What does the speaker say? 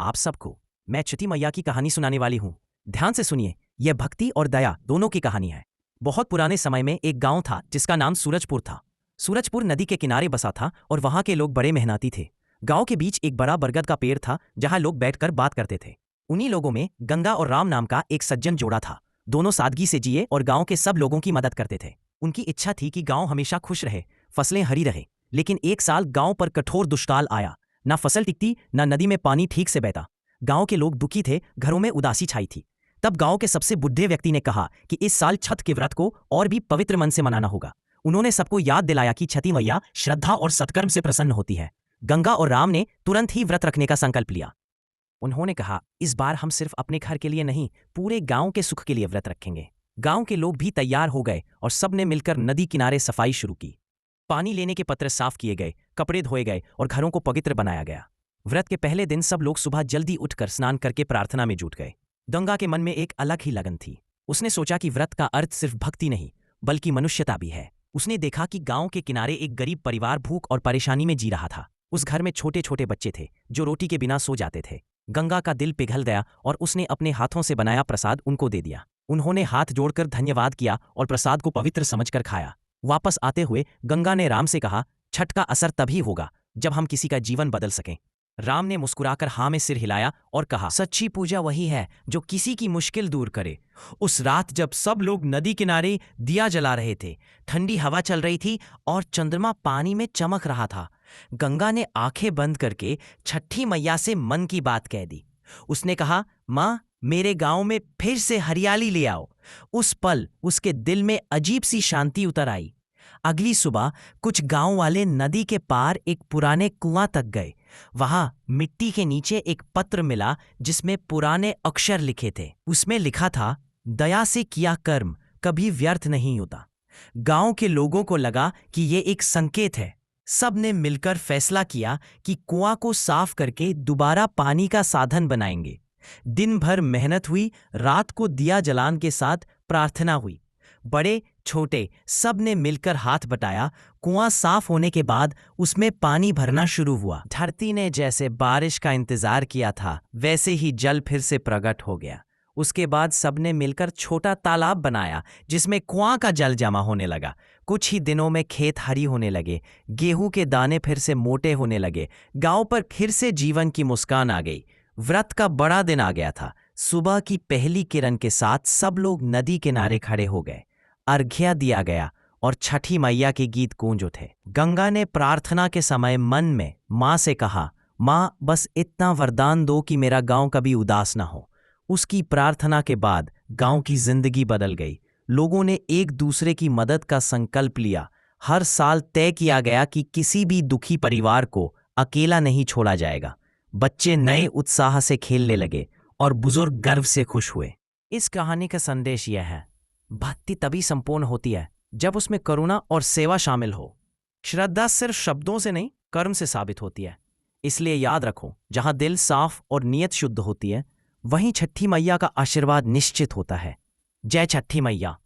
आप सबको मैं छठी मैया की कहानी सुनाने वाली हूँ। ध्यान से सुनिए, यह भक्ति और दया दोनों की कहानी है। बहुत पुराने समय में एक गांव था जिसका नाम सूरजपुर था। सूरजपुर नदी के किनारे बसा था और वहां के लोग बड़े मेहनती थे। गांव के बीच एक बड़ा बरगद का पेड़ था जहां लोग बैठकर बात करते थे। उन्हीं लोगों में गंगा और राम नाम का एक सज्जन जोड़ा था। दोनों सादगी से जिए और गांव के सब लोगों की मदद करते थे। उनकी इच्छा थी कि गांव हमेशा खुश रहे, फसलें हरी रहे। लेकिन एक साल गांव पर कठोर दुष्काल आया। ना फसल टिकती, ना नदी में पानी ठीक से बहता। गांव के लोग दुखी थे, घरों में उदासी छाई थी। तब गांव के सबसे बुढ़े व्यक्ति ने कहा कि इस साल छठ के व्रत को और भी पवित्र मन से मनाना होगा। उन्होंने सबको याद दिलाया कि छठी मैया श्रद्धा और सत्कर्म से प्रसन्न होती है। गंगा और राम ने तुरंत ही व्रत रखने का संकल्प लिया। उन्होंने कहा, इस बार हम सिर्फ अपने घर के लिए नहीं, पूरे गांव के सुख के लिए व्रत रखेंगे। गांव के लोग भी तैयार हो गए और सबने मिलकर नदी किनारे सफाई शुरू की। पानी लेने के पत्र साफ किए गए, कपड़े धोए गए और घरों को पवित्र बनाया गया। व्रत के पहले दिन सब लोग सुबह जल्दी उठकर स्नान करके प्रार्थना में जुट गए। गंगा के मन में एक अलग ही लगन थी। उसने सोचा कि व्रत का अर्थ सिर्फ भक्ति नहीं, बल्कि मनुष्यता भी है। उसने देखा कि गांव के किनारे एक गरीब परिवार भूख और परेशानी में जी रहा था। उस घर में छोटे छोटे बच्चे थे जो रोटी के बिना सो जाते थे। गंगा का दिल पिघल गया और उसने अपने हाथों से बनाया प्रसाद उनको दे दिया। उन्होंने हाथ जोड़कर धन्यवाद किया और प्रसाद को पवित्र समझकर खाया। वापस आते हुए गंगा ने राम से कहा, छठ का असर तभी होगा जब हम किसी का जीवन बदल सकें। राम ने मुस्कुराकर हाँ में सिर हिलाया और कहा, सच्ची पूजा वही है जो किसी की मुश्किल दूर करे। उस रात जब सब लोग नदी किनारे दिया जला रहे थे, ठंडी हवा चल रही थी और चंद्रमा पानी में चमक रहा था, गंगा ने आंखें बंद करके छठी मैया से मन की बात कह दी। उसने कहा, माँ, मेरे गांव में फिर से हरियाली ले आओ। उस पल उसके दिल में अजीब सी शांति उतर आई। अगली सुबह कुछ गांव वाले नदी के पार एक पुराने कुआं तक गए। वहां मिट्टी के नीचे एक पत्र मिला जिसमें पुराने अक्षर लिखे थे। उसमें लिखा था, दया से किया कर्म कभी व्यर्थ नहीं होता। गांव के लोगों को लगा कि ये एक संकेत है। सब ने मिलकर फैसला किया कि कुआं को साफ करके दोबारा पानी का साधन बनाएंगे। दिन भर मेहनत हुई, रात को दिया जलान के साथ प्रार्थना हुई। बड़े छोटे सब ने मिलकर हाथ बटाया। कुआं साफ होने के बाद उसमें पानी भरना शुरू हुआ। धरती ने जैसे बारिश का इंतजार किया था वैसे ही जल फिर से प्रकट हो गया। उसके बाद सबने मिलकर छोटा तालाब बनाया जिसमें कुआं का जल जमा होने लगा। कुछ ही दिनों में खेत हरी होने लगे, गेहूं के दाने फिर से मोटे होने लगे। गांव पर फिर से जीवन की मुस्कान आ गई। व्रत का बड़ा दिन आ गया था। सुबह की पहली किरण के साथ सब लोग नदी किनारे खड़े हो गए। अर्घ्य दिया गया और छठी मैया के गीत गूंज उठे। गंगा ने प्रार्थना के समय मन में माँ से कहा, माँ, बस इतना वरदान दो कि मेरा गांव कभी उदास ना हो। उसकी प्रार्थना के बाद गांव की जिंदगी बदल गई। लोगों ने एक दूसरे की मदद का संकल्प लिया। हर साल तय किया गया कि किसी भी दुखी परिवार को अकेला नहीं छोड़ा जाएगा। बच्चे नए उत्साह से खेलने लगे और बुजुर्ग गर्व से खुश हुए। इस कहानी का संदेश यह है, भक्ति तभी संपूर्ण होती है जब उसमें करुणा और सेवा शामिल हो। श्रद्धा सिर्फ शब्दों से नहीं, कर्म से साबित होती है। इसलिए याद रखो, जहां दिल साफ और नीयत शुद्ध होती है, वहीं छठी मैया का आशीर्वाद निश्चित होता है। जय छठी मैया।